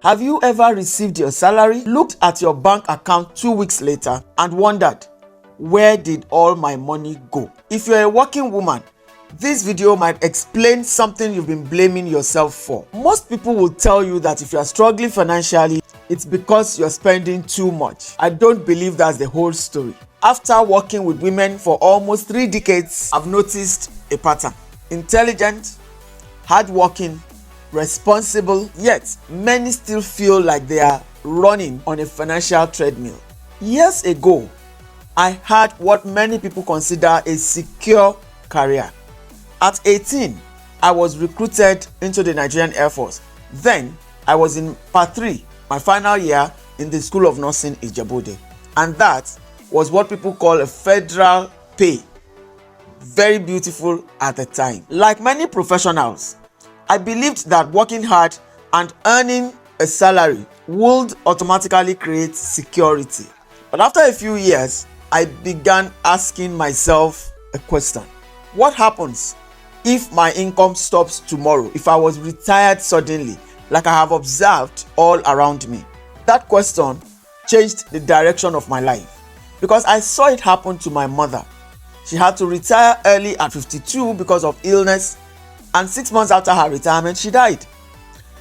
Have you ever received your salary, looked at your bank account 2 weeks later, and wondered, where did all my money go? If you're a working woman, this video might explain something you've been blaming yourself for. Most people will tell you that if you're struggling financially, it's because you're spending too much. I don't believe that's the whole story. After working with women for almost 3 decades, I've noticed a pattern. Intelligent, hardworking, responsible, yet many still feel like they are running on a financial treadmill. Years ago, I had what many people consider a secure career. At 18, I was recruited into the Nigerian Air Force. Then, I was in part 3, my final year in the School of Nursing in Ijebu-Ode. And that was what people call a federal pay. Very beautiful at the time. Like many professionals, I believed that working hard and earning a salary would automatically create security. But after a few years, I began asking myself a question. What happens if my income stops tomorrow, if I was retired suddenly, like I have observed all around me? That question changed the direction of my life because I saw it happen to my mother. She had to retire early at 52 because of illness, and 6 months after her retirement, she died.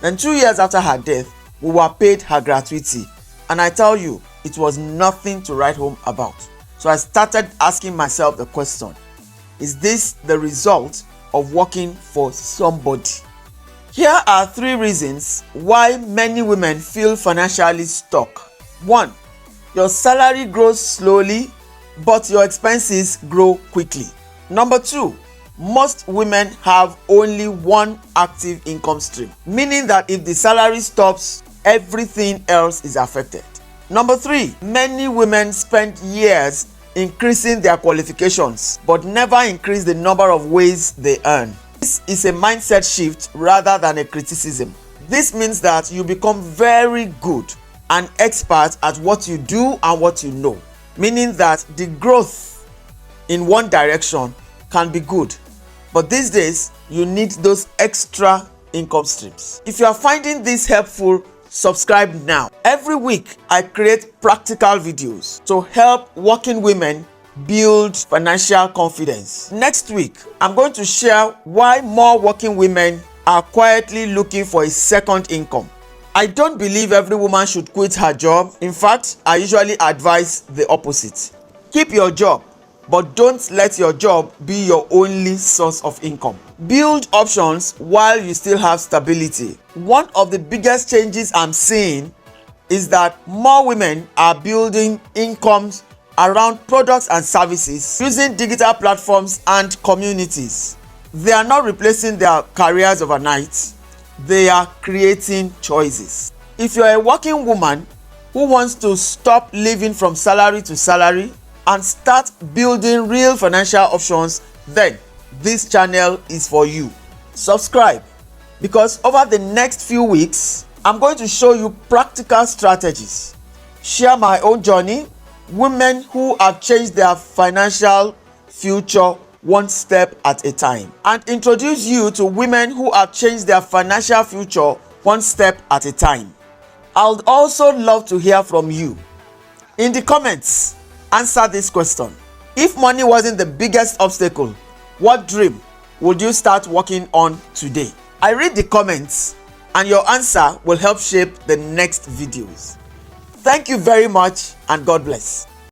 Then 2 years after her death, we were paid her gratuity, and I tell you, it was nothing to write home about. So I started asking myself the question, is this the result of working for somebody? Here are 3 reasons why many women feel financially stuck. 1. Your salary grows slowly, but your expenses grow quickly. Number 2. Most women have only one active income stream, meaning that if the salary stops, everything else is affected. Number 3. Many women spend years increasing their qualifications, but never increase the number of ways they earn. This is a mindset shift rather than a criticism. This means that you become very good and expert at what you do and what you know, meaning that the growth in one direction can be good, but these days you need those extra income streams. If you are finding this helpful, subscribe now. Every week I create practical videos to help working women build financial confidence. Next week, I'm going to share why more working women are quietly looking for a second income. I don't believe every woman should quit her job. In fact, I usually advise the opposite. Keep your job, but don't let your job be your only source of income. Build options while you still have stability. One of the biggest changes I'm seeing is that more women are building incomes around products and services using digital platforms and communities. They are not replacing their careers overnight. They are creating choices. If you're a working woman who wants to stop living from salary to salary and start building real financial options, then this channel is for you. Subscribe, because over the next few weeks, I'm going to show you practical strategies, share my own journey, women who have changed their financial future one step at a time, and introduce you to women who have changed their financial future one step at a time. I would also love to hear from you. In the comments, answer this question. If money wasn't the biggest obstacle, what dream would you start working on today? I read the comments, and your answer will help shape the next videos. Thank you very much, and God bless.